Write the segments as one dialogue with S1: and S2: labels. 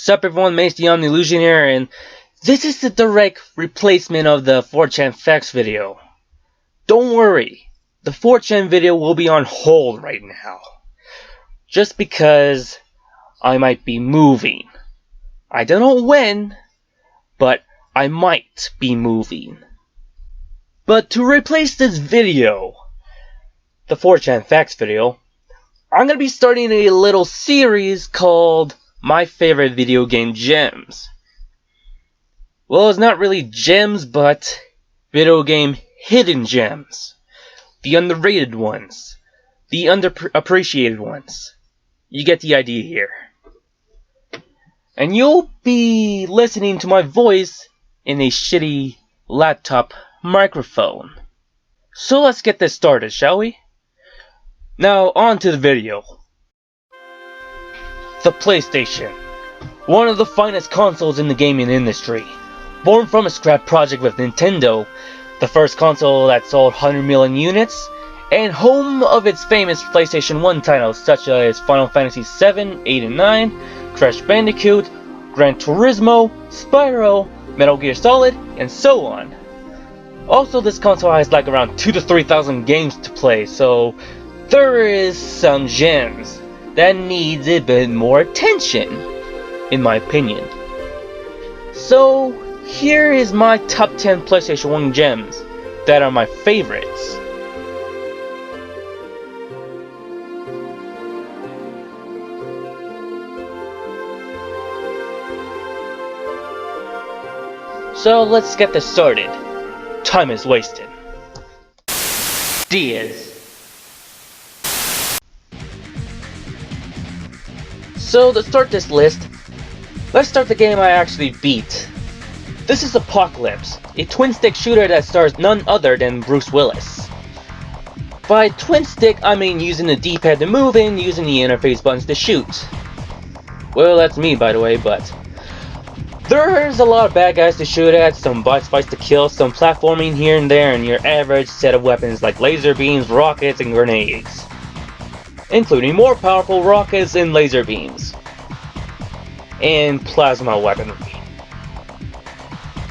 S1: Sup everyone, Mace the Illusionaire, and this is the direct replacement of the 4chan facts video. Don't worry, the 4chan video will be on hold right now. Just because I might be moving. I don't know when, but I might be moving. But to replace this video, the 4chan facts video, I'm going to be starting a little series called My Favorite Video Game Gems. Well, it's not really gems, but video game hidden gems. The underrated ones. The underappreciated ones. You get the idea here. And you'll be listening to my voice in a shitty laptop microphone. So let's get this started, shall we? Now, on to the video. The PlayStation. One of the finest consoles in the gaming industry. Born from a scrap project with Nintendo, the first console that sold 100 million units, and home of its famous PlayStation 1 titles such as Final Fantasy VII, 8, and 9, Crash Bandicoot, Gran Turismo, Spyro, Metal Gear Solid, and so on. Also, this console has like around 2,000 to 3,000 games to play, so there is some gems that needs a bit more attention, in my opinion. So, here is my top 10 PlayStation 1 gems that are my favorites. So let's get this started. Time is wasted. Diaz. So to start this list, let's start the game I actually beat. This is Apocalypse, a twin-stick shooter that stars none other than Bruce Willis. By twin-stick, I mean using the D-pad to move and using the interface buttons to shoot. Well, that's me by the way, but there's a lot of bad guys to shoot at, some boss fights to kill, some platforming here and there, and your average set of weapons like laser beams, rockets, and grenades. Including more powerful rockets and laser beams. And plasma weaponry.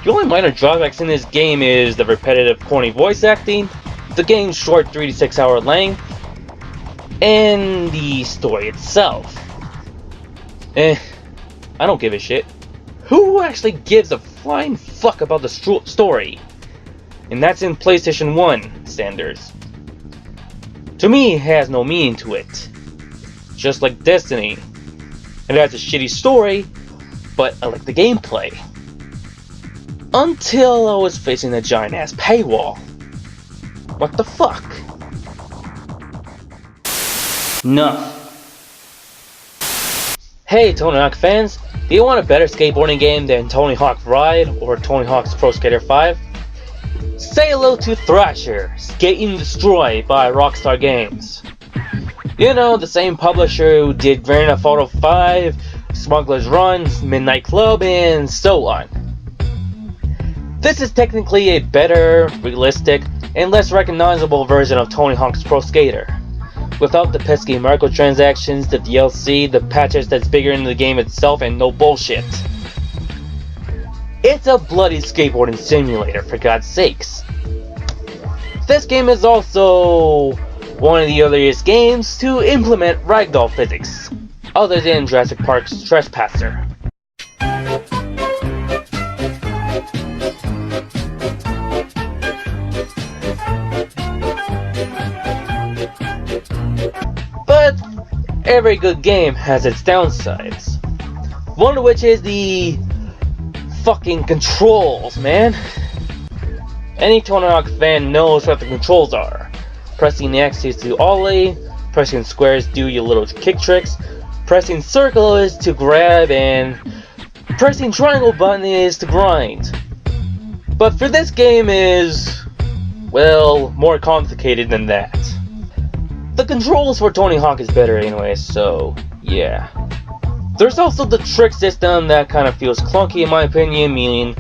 S1: The only minor drawbacks in this game is the repetitive corny voice acting, the game's short 3 to 6 hour length, and the story itself. I don't give a shit. Who actually gives a flying fuck about the story? And that's in PlayStation 1 standards. To me, it has no meaning to it. Just like Destiny. It has a shitty story, but I like the gameplay. Until I was facing a giant ass paywall. What the fuck? Nuh. Hey Tony Hawk fans, do you want a better skateboarding game than Tony Hawk Ride or Tony Hawk's Pro Skater 5? Say hello to Thrasher, Skate and Destroy by Rockstar Games. You know, the same publisher who did Grand Theft Auto 5, Smuggler's Run, Midnight Club, and so on. This is technically a better, realistic, and less recognizable version of Tony Hawk's Pro Skater. Without the pesky microtransactions, the DLC, the patches that's bigger in the game itself, and no bullshit. It's a bloody skateboarding simulator, for God's sakes. This game is also one of the earliest games to implement ragdoll physics, other than Jurassic Park's Trespasser. But every good game has its downsides. One of which is the fucking controls, man. Any Tony Hawk fan knows what the controls are. Pressing X is to ollie, pressing square is to do your little kick tricks, pressing circle is to grab, and pressing triangle button is to grind. But for this game is, well, more complicated than that. The controls for Tony Hawk is better anyway, so yeah. There's also the trick system that kind of feels clunky in my opinion, meaning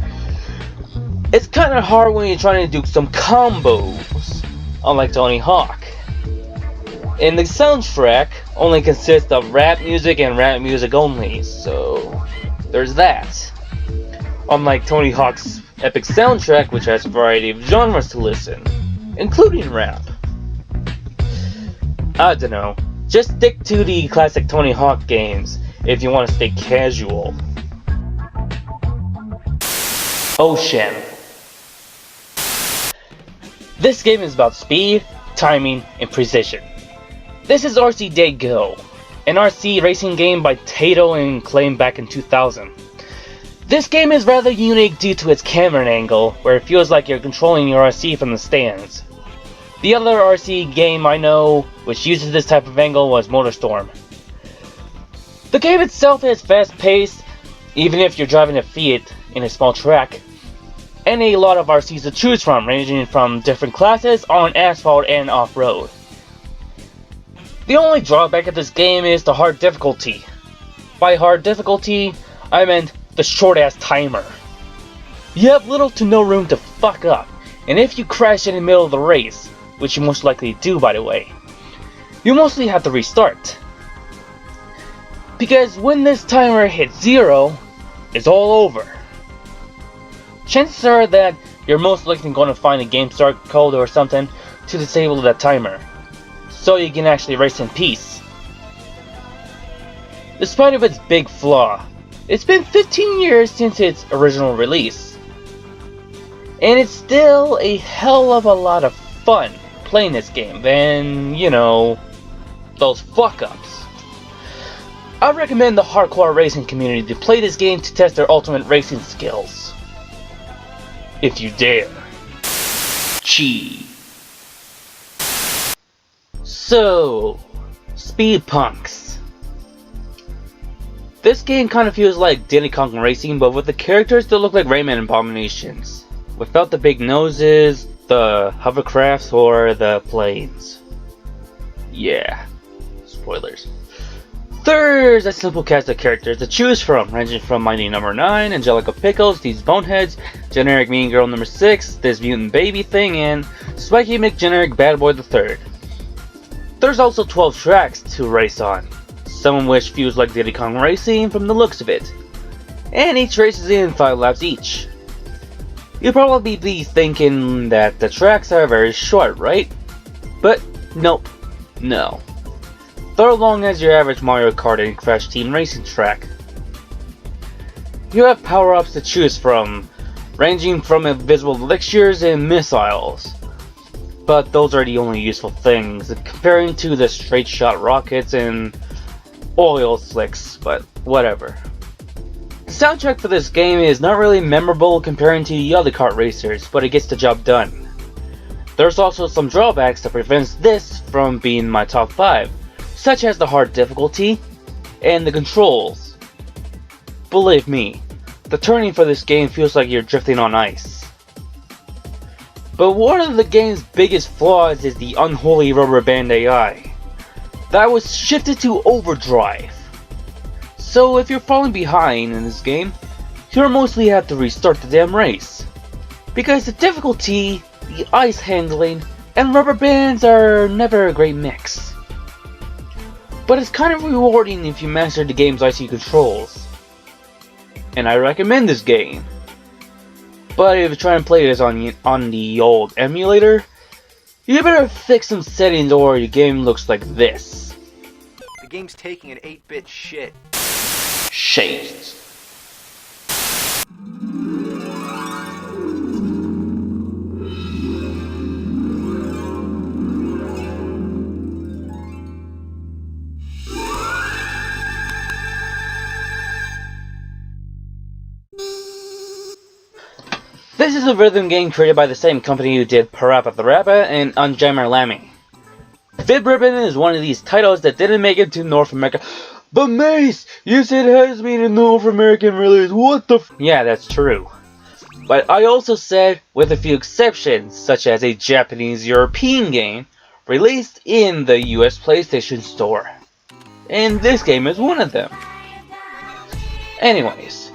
S1: it's kind of hard when you're trying to do some combos, unlike Tony Hawk. And the soundtrack only consists of rap music and rap music only, so there's that. Unlike Tony Hawk's epic soundtrack, which has a variety of genres to listen, including rap. I don't know, just stick to the classic Tony Hawk games if you want to stay casual. Ocean. This game is about speed, timing, and precision. This is ArtiDago, an RC racing game by Taito and claimed back in 2000. This game is rather unique due to its camera angle, where it feels like you're controlling your RC from the stands. The other RC game I know which uses this type of angle was MotorStorm. The game itself is fast-paced, even if you're driving a Fiat in a small track, and a lot of RCs to choose from, ranging from different classes on asphalt and off-road. The only drawback of this game is the hard difficulty. By hard difficulty, I meant the short-ass timer. You have little to no room to fuck up, and if you crash in the middle of the race, which you most likely do by the way, you mostly have to restart. Because when this timer hits 0, it's all over. Chances are that you're most likely going to find a game start code or something to disable that timer, so you can actually race in peace. Despite of its big flaw, it's been 15 years since its original release, and it's still a hell of a lot of fun playing this game than, you know, those fuck-ups. I recommend the hardcore racing community to play this game to test their ultimate racing skills. If you dare. Chi. So, Speed Punks. This game kind of feels like Diddy Kong Racing, but with the characters that look like Rayman abominations, without the big noses, the hovercrafts, or the planes. Yeah, spoilers. There's a simple cast of characters to choose from, ranging from Mighty Number 9, Angelica Pickles, these Boneheads, Generic Mean Girl Number 6, this Mutant Baby Thing, and Spiky McGeneric Bad Boy the 3rd. There's also 12 tracks to race on, some of which feels like Diddy Kong Racing from the looks of it, and each race is in 5 laps each. You'll probably be thinking that the tracks are very short, right? But nope, no. They're long as your average Mario Kart and Crash Team Racing track. You have power-ups to choose from, ranging from invisible elixirs and missiles. But those are the only useful things, comparing to the straight-shot rockets and oil slicks, but whatever. The soundtrack for this game is not really memorable comparing to the other kart racers, but it gets the job done. There's also some drawbacks that prevents this from being my top 5, such as the hard difficulty and the controls. Believe me, the turning for this game feels like you're drifting on ice. But one of the game's biggest flaws is the unholy rubber band AI. That was shifted to overdrive. So if you're falling behind in this game, you'll mostly have to restart the damn race. Because the difficulty, the ice handling, and rubber bands are never a great mix. But it's kind of rewarding if you master the game's icy controls. And I recommend this game. But if you try and play this on the old emulator, you better fix some settings or your game looks like this.
S2: The game's taking an 8-bit shit.
S1: Shades. This is a rhythm game created by the same company who did Parappa the Rappa and Unjammer Lammy. Vib-ribbon is one of these titles that didn't make it to North America. But Mace, you said it has been a North American release, what the f— Yeah, that's true. But I also said, with a few exceptions, such as a Japanese European game, released in the US PlayStation Store. And this game is one of them. Anyways,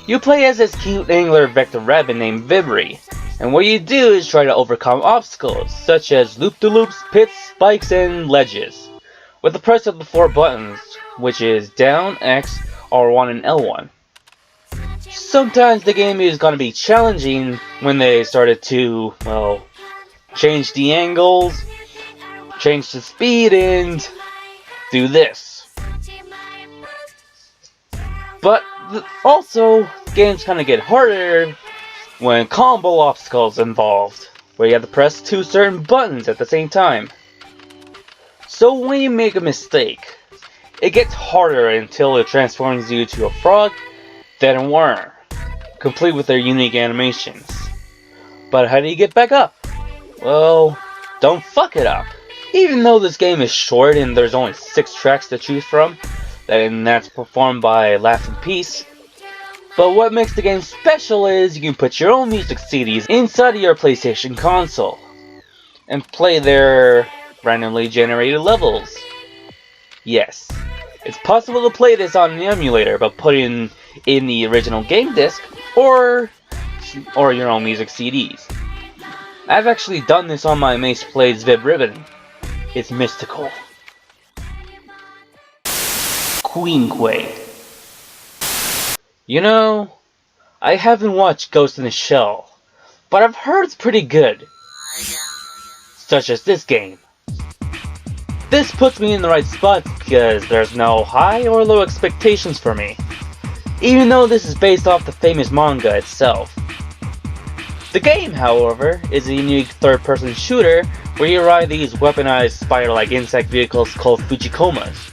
S1: you play as this cute angler vector rabbit named Vibri, and what you do is try to overcome obstacles, such as loop-de-loops, pits, spikes, and ledges, with the press of the 4 buttons, which is down, X, R1, and L1. Sometimes the game is gonna be challenging when they started to, well, change the angles, change the speed, and do this. But also, games kind of get harder when combo obstacles involved, where you have to press 2 certain buttons at the same time. So when you make a mistake, it gets harder until it transforms you to a frog, then a worm, complete with their unique animations. But how do you get back up? Well, don't fuck it up. Even though this game is short and there's only 6 tracks to choose from, and that's performed by Laugh in Peace. But what makes the game special is you can put your own music CDs inside of your PlayStation console and play their randomly generated levels. Yes, it's possible to play this on an emulator by putting in the original game disc or your own music CDs. I've actually done this on my Mace Plays vib-ribbon. It's mystical. Queenquay. You know, I haven't watched Ghost in the Shell, but I've heard it's pretty good. Such as this game. This puts me in the right spot because there's no high or low expectations for me, even though this is based off the famous manga itself. The game, however, is a unique third-person shooter where you ride these weaponized spider-like insect vehicles called Fujikomas.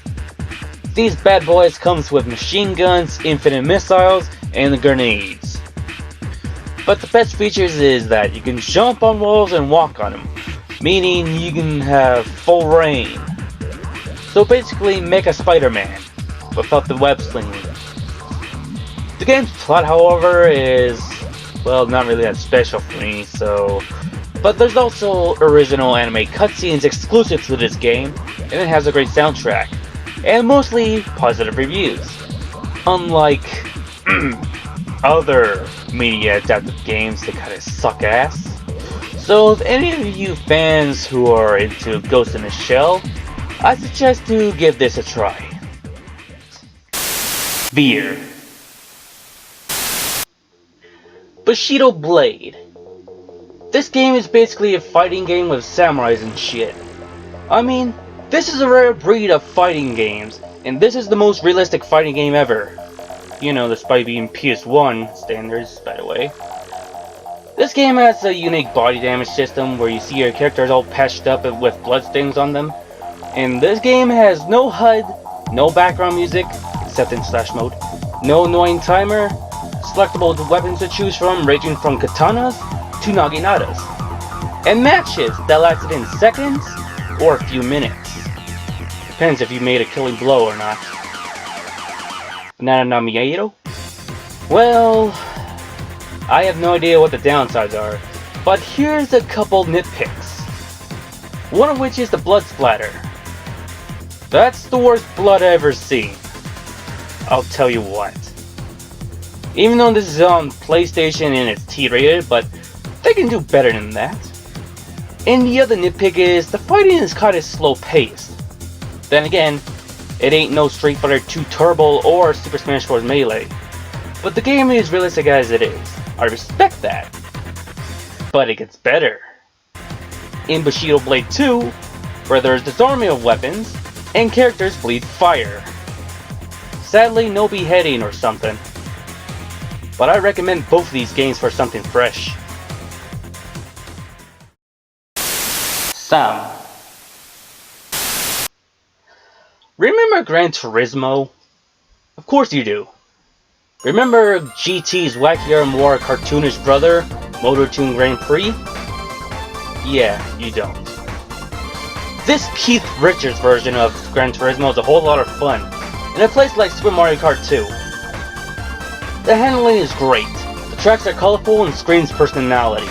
S1: These bad boys comes with machine guns, infinite missiles, and grenades. But the best features is that you can jump on walls and walk on them, meaning you can have full range. So basically, make a Spider-Man without the web slinging. The game's plot, however, is, well, not really that special for me, but there's also original anime cutscenes exclusive to this game, and it has a great soundtrack, and mostly positive reviews. Unlike other media adapted games that kinda suck ass. So if any of you fans who are into Ghost in the Shell, I suggest to give this a try. Veer. Bushido Blade. This game is basically a fighting game with samurais and shit. I mean, this is a rare breed of fighting games, and this is the most realistic fighting game ever. You know, despite being PS1 standards, by the way. This game has a unique body damage system where you see your characters all patched up with bloodstains on them. And this game has no HUD, no background music, except in Slash mode, no annoying timer, selectable weapons to choose from ranging from katanas to naginatas, and matches that lasted in seconds or a few minutes. Depends if you made a killing blow or not. Banana Namieto? Well, I have no idea what the downsides are, but here's a couple nitpicks. One of which is the blood splatter. That's the worst blood I've ever seen. I'll tell you what. Even though this is on PlayStation and it's T-rated, but they can do better than that. And the other nitpick is the fighting is kinda slow paced. Then again, it ain't no Street Fighter 2 Turbo or Super Smash Bros. Melee. But the game is realistic as it is. I respect that. But it gets better. In Bushido Blade 2, where there's this army of weapons, and characters bleed fire. Sadly, no beheading or something. But I recommend both of these games for something fresh. Sound. Remember Gran Turismo? Of course you do. Remember GT's wackier, more cartoonish brother, Motor Tune Grand Prix? Yeah, you don't. This Keith Richards version of Gran Turismo is a whole lot of fun, and it plays like Super Mario Kart 2. The handling is great, the tracks are colorful and screams personality.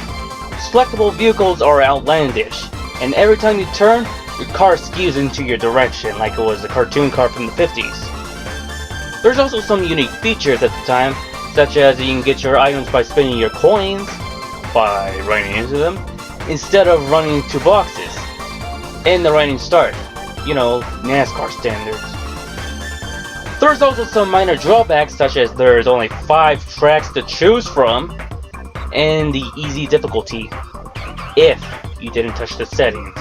S1: Selectable vehicles are outlandish, and every time you turn, your car skews into your direction like it was a cartoon car from the 50s. There's also some unique features at the time, such as you can get your items by spinning your coins, by running into them, instead of running into boxes. And the running start, you know, NASCAR standards. There's also some minor drawbacks, such as there's only 5 tracks to choose from, and the easy difficulty, if you didn't touch the settings.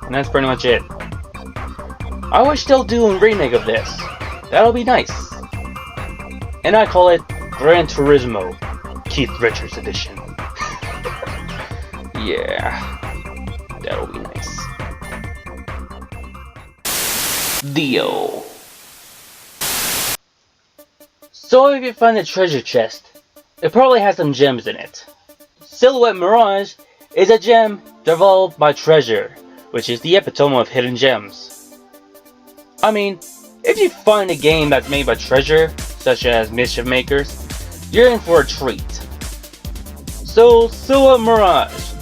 S1: And that's pretty much it. I wish they'll do a remake of this. That'll be nice. And I call it Gran Turismo, Keith Richards edition. Yeah, that'll be nice. Dio. So if you find a treasure chest, it probably has some gems in it. Silhouette Mirage is a gem developed by Treasure, which is the epitome of hidden gems. I mean, if you find a game that's made by Treasure, such as Mischief Makers, you're in for a treat. So, Silhouette Mirage.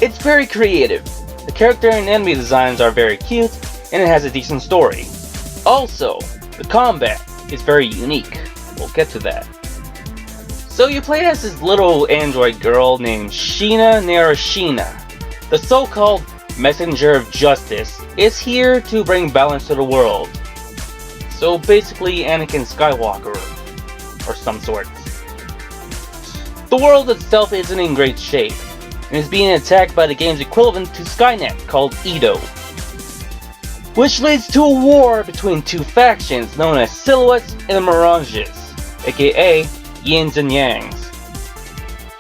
S1: It's very creative. The character and enemy designs are very cute, and it has a decent story. Also, the combat is very unique. We'll get to that. So you play as this little android girl named Sheena Narashina. The so-called Messenger of Justice is here to bring balance to the world. So basically Anakin Skywalker, or some sort. The world itself isn't in great shape, and is being attacked by the game's equivalent to Skynet, called Edo. Which leads to a war between 2 factions known as Silhouettes and Mirages, aka Yins and Yangs.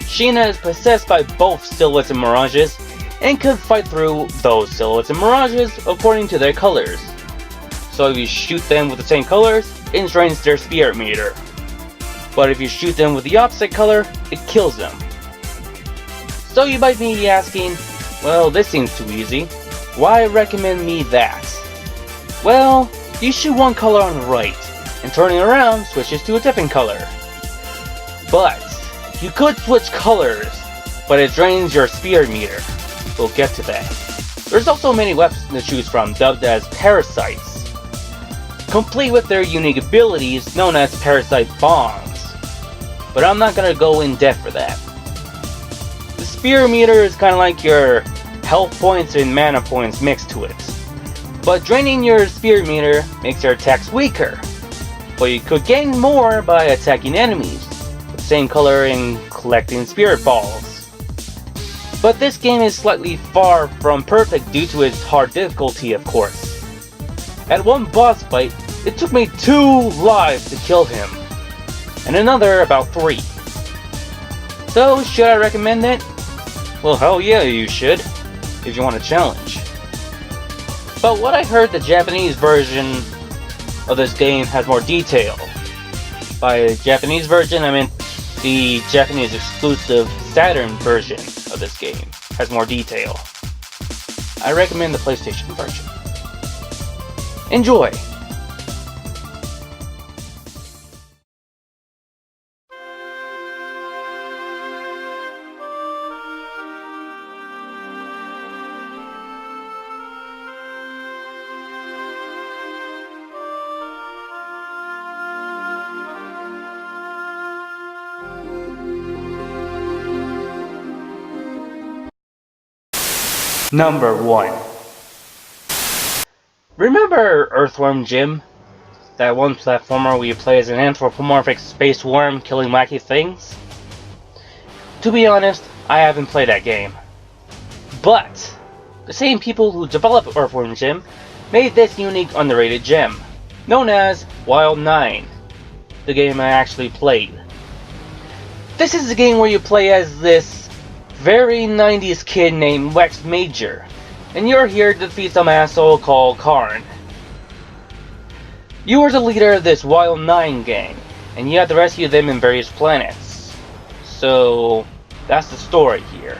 S1: Sheena is possessed by both Silhouettes and Mirages, and could fight through those Silhouettes and Mirages according to their colors. So if you shoot them with the same colors, it drains their spirit meter. But if you shoot them with the opposite color, it kills them. So you might be asking, well, this seems too easy. Why recommend me that? Well, you shoot one color on the right, and turning around switches to a different color. But you could switch colors, but it drains your spirit meter. We'll get to that. There's also many weapons to choose from, dubbed as parasites, complete with their unique abilities known as parasite bombs. But I'm not gonna go in depth for that. The spirit meter is kinda like your health points and mana points mixed to it. But draining your spirit meter makes your attacks weaker. But you could gain more by attacking enemies, with the same color and collecting spirit balls. But this game is slightly far from perfect due to its hard difficulty, of course. At one boss fight, it took me 2 lives to kill him, and another about 3. So, should I recommend it? Well, hell yeah, you should, if you want a challenge. But what I heard, the Japanese version of this game has more detail. By Japanese version, I meant the Japanese exclusive Saturn version of this game has more detail. I recommend the PlayStation version. Enjoy! Number 1. Remember Earthworm Jim? That one platformer where you play as an anthropomorphic space worm killing wacky things? To be honest, I haven't played that game. But, the same people who developed Earthworm Jim made this unique underrated gem, known as Wild 9, the game I actually played. This is a game where you play as this very 90s kid named Wex Major, and you're here to defeat some asshole called Karn. You are the leader of this Wild 9 gang, and you have to rescue them in various planets. So, that's the story here.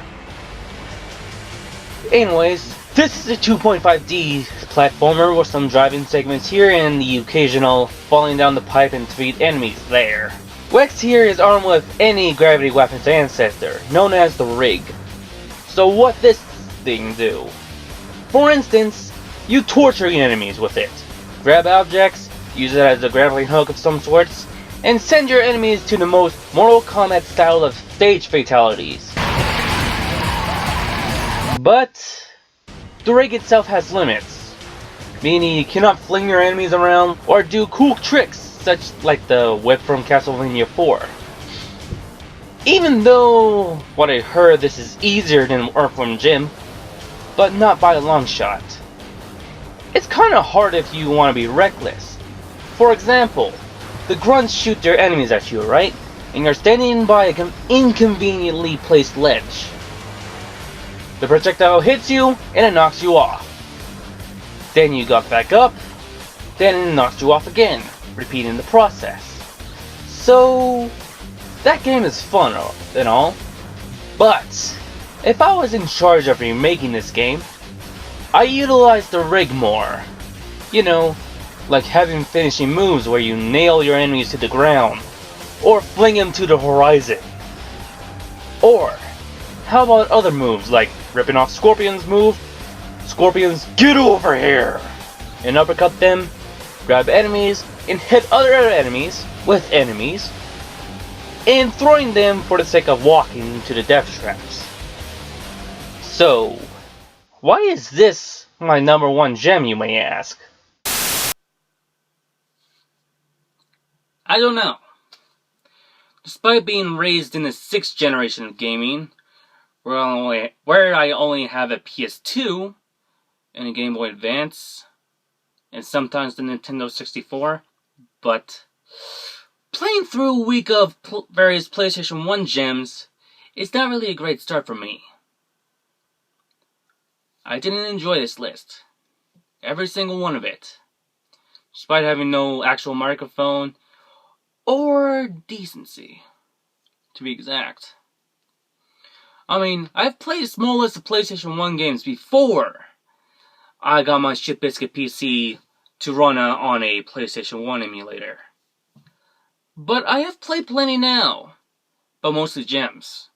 S1: Anyways, this is a 2.5D platformer with some driving segments here and the occasional falling down the pipe and defeat enemies there. Wex here is armed with any gravity weapons ancestor, known as the Rig. So what this thing do? For instance, you torture your enemies with it. Grab objects, use it as a grappling hook of some sorts, and send your enemies to the most Mortal Kombat style of stage fatalities. But the Rig itself has limits. meaning you cannot fling your enemies around or do cool tricks, such like the whip from Castlevania 4. Even though, what I heard, this is easier than Earthworm Jim, but not by a long shot. It's kinda hard if you want to be reckless. For example, the grunts shoot their enemies at you, right? And you're standing by an inconveniently placed ledge. The projectile hits you, and it knocks you off. Then you got back up, then it knocks you off again, repeating the process. So, that game is fun and all, but if I was in charge of remaking this game, I utilized the rig more. You know, like having finishing moves where you nail your enemies to the ground, or fling them to the horizon. Or, how about other moves like ripping off Scorpion's move, Scorpions get over here, and uppercut them, grab enemies, and hit other enemies with enemies, and throwing them for the sake of walking to the death traps. So, why is this my #1 gem, you may ask? I don't know. Despite being raised in the 6th generation of gaming, where I only have a PS2 and a Game Boy Advance, and sometimes the Nintendo 64, but playing through a week of various PlayStation 1 gems is not really a great start for me. I didn't enjoy this list. Every single one of it. Despite having no actual microphone or decency, to be exact. I mean, I've played a small list of PlayStation 1 games before I got my Shitbiscuit PC to run on a PlayStation 1 emulator. But I have played plenty now, but mostly gems.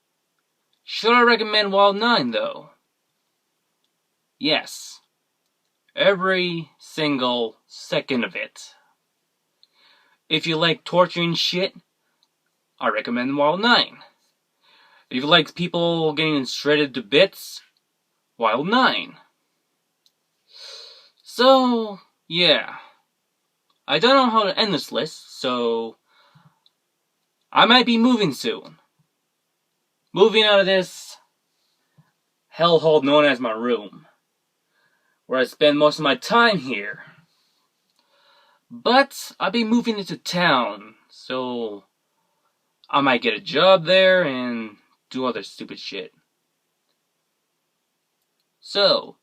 S1: Should I recommend Wild 9 though? Yes. Every single second of it. If you like torturing shit, I recommend Wild 9. If you like people getting shredded to bits, Wild 9. So, yeah. I don't know how to end this list, so I might be moving soon. Moving out of this hellhole known as my room, where I spend most of my time here. But I'll be moving into town, so I might get a job there and do other stupid shit. So,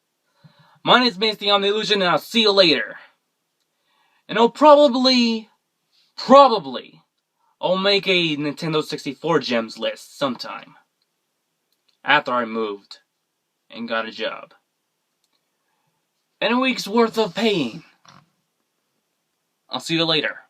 S1: my name is Mace the Illusion, and I'll see you later. And I'll probably, I'll make a Nintendo 64 gems list sometime. After I moved and got a job. And a week's worth of paying. I'll see you later.